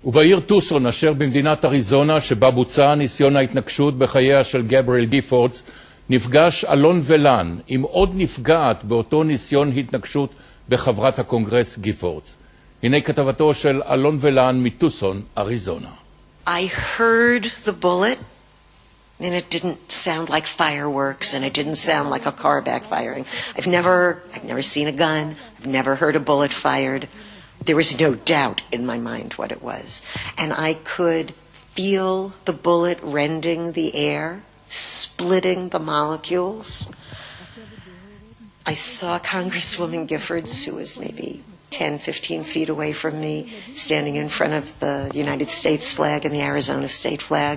ובעיר טוסון, אשר במדינת אריזונה, שבה בוצע ניסיון ההתנקשות בחייה של גבריאל גיפורדס, נפגש אלון ולן עם עוד נפגעת באותו ניסיון התנקשות בחברת הקונגרס גיפורדס. הנה כתבתו של אלון ולן מטוסון, אריזונה. I heard the bullet, and it didn't sound like fireworks, and it didn't sound like a car backfiring. I've never seen a gun. I've never heard a bullet fired. There was no doubt in my mind what it was. And I could feel the bullet rending the air, splitting the molecules. I saw Congresswoman Giffords, who was maybe 10, 15 feet away from me, standing in front of the United States flag and the Arizona state flag.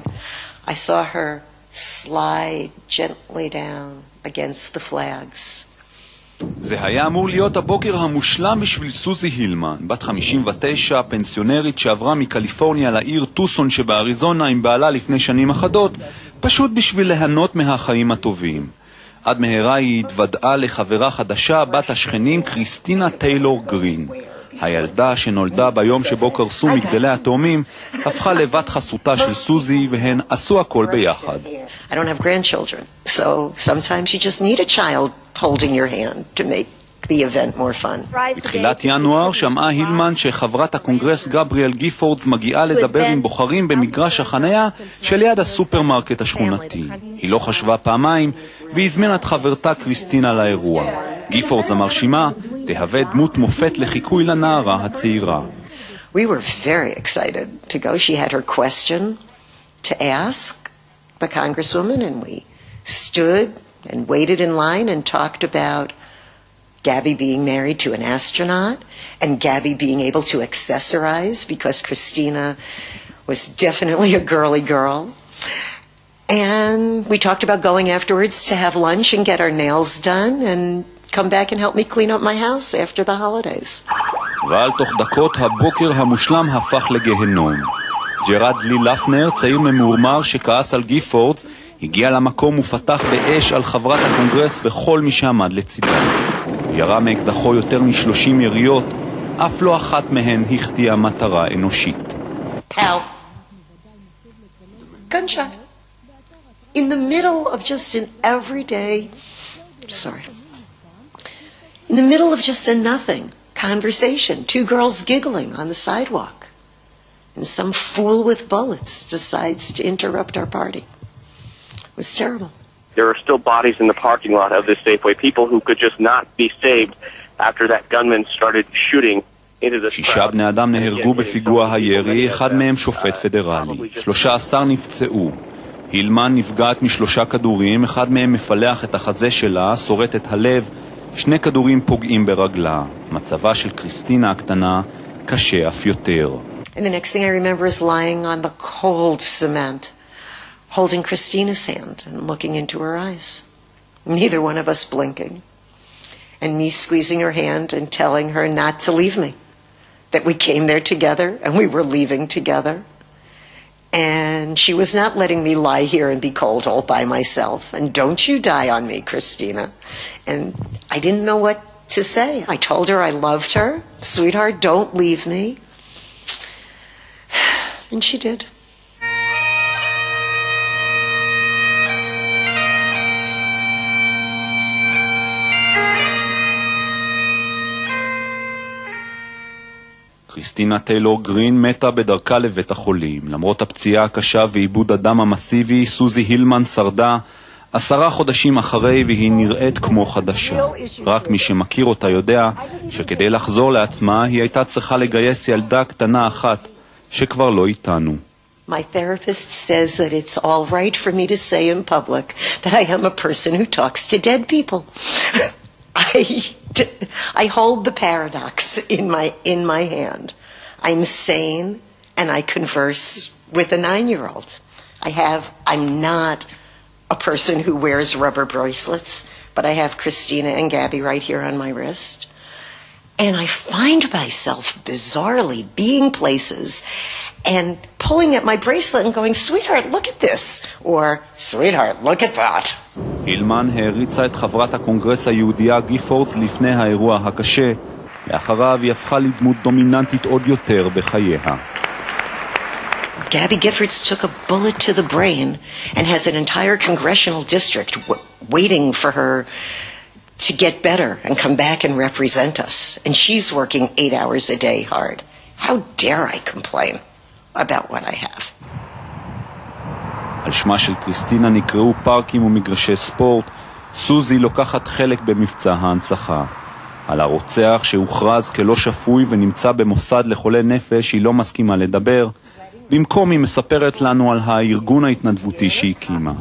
I saw her slide gently down against the flags. זה היה אמור להיות הבוקר המושלם בשביל סוזי הילמן, בת 59, פנסיונרית שעברה מקליפורניה לעיר טוסון שבאריזונה עם בעלה לפני שנים אחדות, פשוט בשביל ליהנות מהחיים הטובים. עד מהרה היא התוודעה לחברה חדשה, בת השכנים קריסטינה טיילור גרין. הילדה שנולדה ביום שבו קרסו מגדלי התאומים, הפכה לבת חסותה של סוזי, והן עשו הכל ביחד. I don't have grandchildren, so sometimes you just need a child holding your hand to make the event more fun. בתחילת ינואר שמעה הילמן שחברת הקונגרס גבריאל גיפורדס מגיעה לדבר עם בוחרים במגרש החניה שליד הסופרמרקט השכונתי. היא לא חשבה פעמיים והזמינה את חברתה קריסטינה לאירוע. גיפורדס המרשימה תהווה דמות מופת לחיקוי לנערה הצעירה. We were very excited to go. She had her question to ask the Congresswoman, and we stood and waited in line and talked about Gabby being married to an astronaut and Gabby being able to accessorize because Christina was definitely a girly girl. And we talked about going afterwards to have lunch and get our nails done and come back and help me clean up my house after the holidays. ועל תוך דקות הבוקר המושלם הפך לגהנום. ג'רד לי לפנר, צעיר ממורמר שכעס על גיפורדס, הגיע למקום ופתח באש על חברת הקונגרס וכל מי שעמד לצידה. הוא ירה מאקדחו יותר מ-30 יריות, אף לא אחת מהן החטיאה מטרה אנושית. Pow. Gunshot. In the middle of just an everyday, in the middle of just a nothing conversation, two girls giggling on the sidewalk, and some fool with bullets decides to interrupt our party. It was terrible. There are still bodies in the parking lot of this Safeway, people who could just not be saved after that gunman started shooting into the crowd. 6 בני אדם נהרגו בפיגוע הירי, אחד מהם שופט פדרלי. 13 נפצעו. הילמן נפגעת מ3 כדורים, אחד מהם מפלח את החזה שלה, שורט את הלב, 2 כדורים פוגעים ברגלה. מצבה של קריסטינה הקטנה קשה אף יותר. And the next thing I remember is lying on the cold cement, holding Christina's hand and looking into her eyes. Neither one of us blinking. And me squeezing her hand and telling her not to leave me. That we came there together and we were leaving together. And she was not letting me lie here and be cold all by myself. And don't you die on me, Christina. And I didn't know what to say. I told her I loved her. Sweetheart, don't leave me. And she did. קריסטינה טיילור גרין מתה בדרכה לבית החולים. למרות הפציעה הקשה ועיבוד הדם המסיבי, סוזי הילמן שרדה 10 חודשים אחרי והיא נראית כמו חדשה. רק מי שמכיר אותה יודע שכדי לחזור לעצמה היא הייתה צריכה לגייס ילדה קטנה אחת שכבר לא איתנו. My therapist says that it's all right for me to say in public that I am a person who talks to dead people. I hold the paradox in my hand. I'm sane and I converse with a 9-year-old. I'm not a person who wears rubber bracelets, but I have Christina and Gabby right here on my wrist. And I find myself bizarrely being places and pulling at my bracelet and going, sweetheart, look at this, or sweetheart, look at that. הילמן העריצה את חברת הקונגרס היהודיה גיפורדס לפני האירוע הקשה. לאחריו היא הפכה לדמות דומיננטית עוד יותר בחייה. Gabby Giffords took a bullet to the brain and has an entire congressional district waiting for her to get better and come back and represent us. And she's working 8 hours a day hard. How dare I complain about what I have? על שמה של קריסטינה נקראו פארקים ומגרשי ספורט. סוזי לוקחת חלק במבצע ההנצחה. על הרוצח שהוכרז כלא שפוי ונמצא במוסד לחולי נפש היא לא מסכימה לדבר. במקום היא מספרת לנו על הארגון ההתנדבותי שהקימה.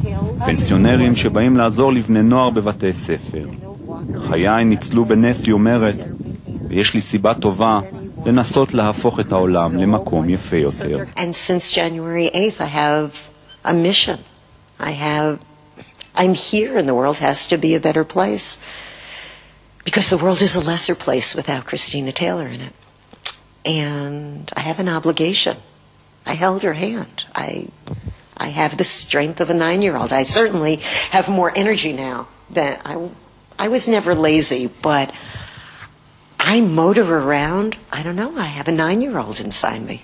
פנסיונרים שבאים לעזור לבני נוער בבתי ספר. חיי ניצלו בנס, היא אומרת, ויש לי סיבה טובה לנסות להפוך את העולם למקום יפה יותר. And since January 8th I have a mission. I'm here and the world has to be a better place. Because the world is a lesser place without Christina Taylor in it. And I have an obligation. I held her hand. I have the strength of a 9-year-old. I certainly have more energy now than I was never lazy, but I motor around. I don't know. I have a 9-year-old inside me.